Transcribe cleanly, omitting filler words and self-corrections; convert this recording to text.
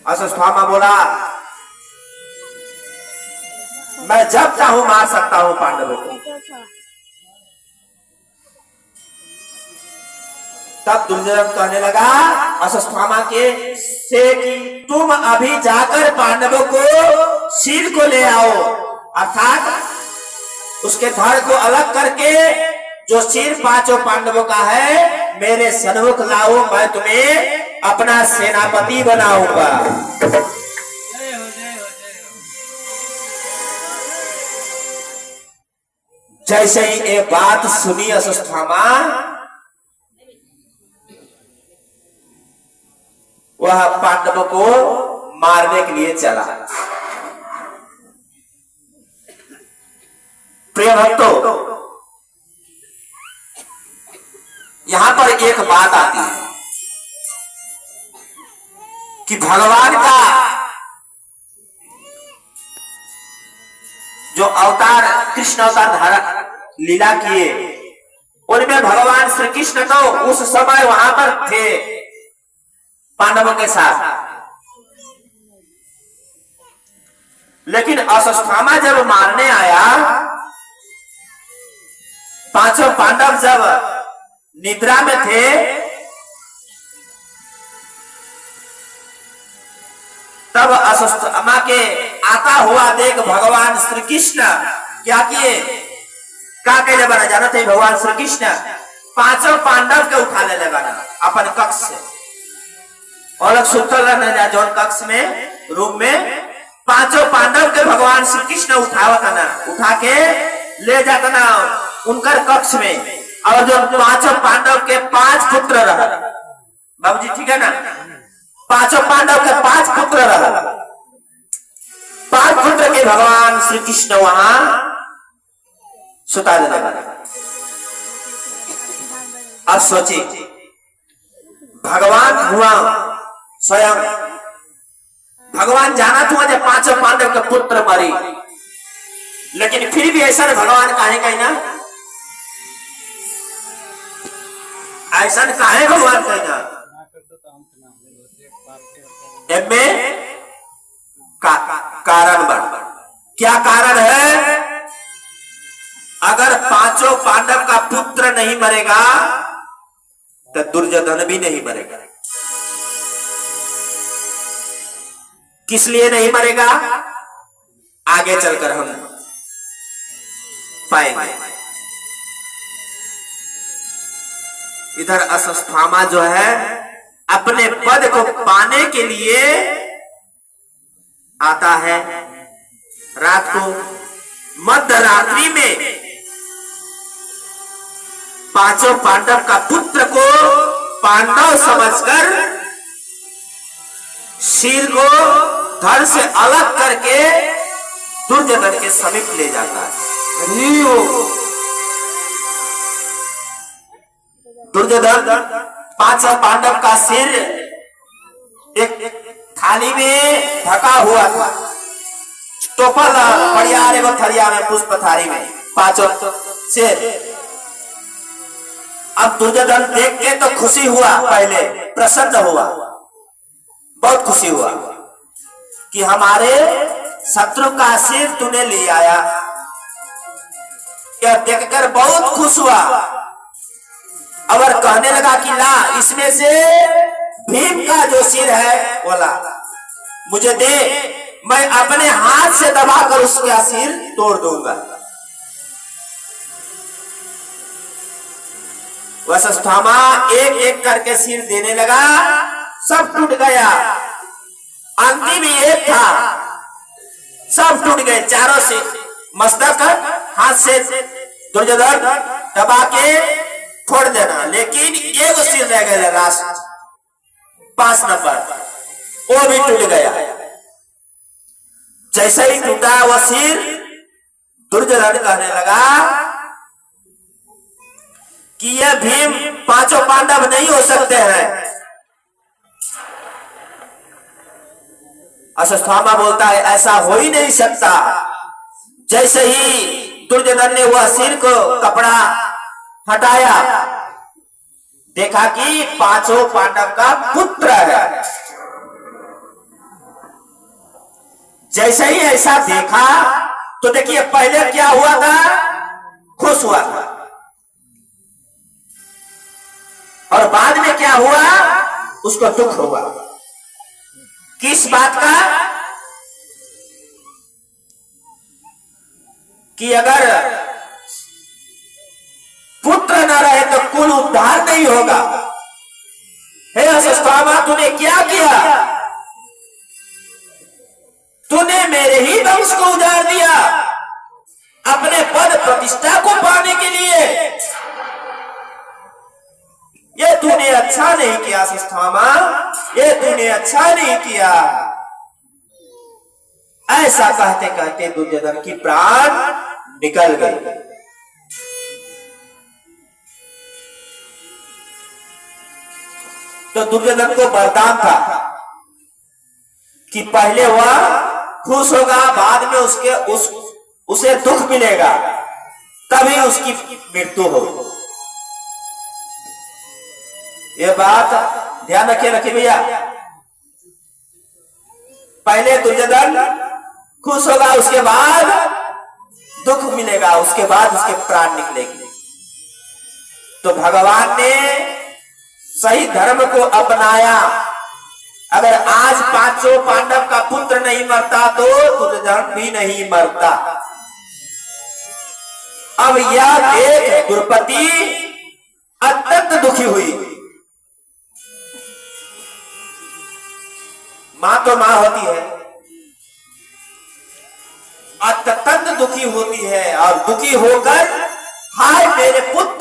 अश्वत्थामा बोला, मैं जब चाहूं मार सकता हूं पांडवों को। तब दुर्योधन कहने लगा अश्वत्थामा के से कि तुम अभी जाकर पांडवों को सिर को ले आओ, अर्थात उसके धड़ को अलग करके जो सिर पांचों पांडवों का है मेरे सन्मुख लाओ, मैं तुम्हें अपना सेनापति बनाऊंगा। जैसे ही ये बात सुनी अश्वत्थामा, वह पांडवों को मारने के लिए चला। प्रिय भक्तों, यहां पर एक बात आती है कि भगवान का जो अवतार कृष्ण अवतार धारण लीला किए, उनमें भगवान श्री कृष्ण तो उस समय वहां पर थे पांडवों के साथ, लेकिन अश्वत्थामा जब मारने आया, पांचों पांडव जब निद्रा में थे, तब अश्वत्थामा के आता हुआ देख भगवान श्री कृष्ण क्या किए, क्या कहले बना जाना थे भगवान श्री कृष्ण पांचों पांडव के उठा ले बना अपन कक्ष से, अलग सुतल रहने जौन कक्ष में रूम में पांचों पांडव के भगवान श्री कृष्ण उठावत ना, उठा के ले जाता ना उनकर कक्ष में। और जो पांचों पांडव के 5 पुत्र रहा, बाबूजी ठीक है ना, पांचों पांडव के 5 पुत्र रहा, 5 पुत्र के भगवान श्री कृष्ण वहां सुता देने वाला। अब सोचिए, भगवान हुआ स्वयं, भगवान जाना था जब पांचों पांडव के पुत्र मरी, लेकिन फिर भी ऐसा भगवान काहे कहीं ना, ऐसा काहे भगवान कहीं ना, कारण बन, क्या कारण है? अगर पांचों पांडव का पुत्र नहीं मरेगा तो दुर्योधन भी नहीं मरेगा। किस लिए नहीं मरेगा आगे चलकर हम पाएंगे। इधर अश्वत्थामा जो है अपने पद को पाने के लिए आता है, रात को मध्य रात्रि में पांचों पांडव का पुत्र को पांडव समझकर सिर को धड़ से अलग करके दुर्योधन के समीप ले जाता है। दुर्योधन पांचों पांडव का सिर एक थाली में ढका हुआ था, टोपल परियार एवं थरिया में पुष्प थाली में पांचों सिर। अब दुर्योधन देख के तो खुशी हुआ, पहले प्रसन्न हुआ, बहुत खुशी हुआ कि हमारे शत्रु का सिर तूने ले आया। यह देखकर बहुत खुश हुआ और कहने लगा कि ला इसमें से भीम का जो सिर है वो ला, मुझे दे, मैं अपने हाथ से दबाकर उसका सिर तोड़ दूंगा। अश्वत्थामा एक एक करके सिर देने लगा, सब टूट गया, अंतिम एक था, सब टूट गए चारों से। मस्तक हाथ से दुर्योधन दबा के फोड़ देना, लेकिन एक सिर रह गया लास्ट 5 नंबर, वो भी टूट गया। जैसे ही टूटा वो सिर, दुर्योधन कहने लगा कि यह भीम पांचों पांडव नहीं हो सकते हैं। अश्वत्थामा बोलता है ऐसा हो ही नहीं सकता। जैसे ही दुर्योधन ने वह सिर को कपड़ा हटाया, देखा कि पांचों पांडव का पुत्र है। जैसे ही ऐसा देखा तो देखिए पहले क्या हुआ था, खुश हुआ था, और बाद में क्या हुआ, उसको दुख हुआ। किस बात का, कि अगर पुत्र न रहे तो कुल उद्धार नहीं होगा। हे अश्वत्थामा, तूने क्या किया, तूने मेरे ही वंश को उजाड़ दिया अपने पद प्रतिष्ठा को पाने के लिए। ये तूने अच्छा नहीं किया अश्वत्थामा, ये तूने अच्छा नहीं किया। ऐसा कहते कहते दुर्योधन की प्राण निकल गई। तो दुर्योधन को वरदान था कि पहले वह खुश होगा, बाद में उसे दुख मिलेगा, तभी उसकी मृत्यु हो। ये बात ध्यान रखिए भैया। पहले दुर्योधन खुश होगा, उसके बाद दुख मिलेगा, उसके बाद उसके प्राण निकलेगी। तो भगवान ने सही धर्म को अपनाया। अगर आज पांचों पांडव का पुत्र नहीं मरता तो दुर्योधन भी नहीं मरता। अब यह देख द्रौपदी अत्यंत दुखी हुई। मां तो मां होती है, अत्यंत दुखी होती है, और दुखी होकर हाय मेरे पुत्र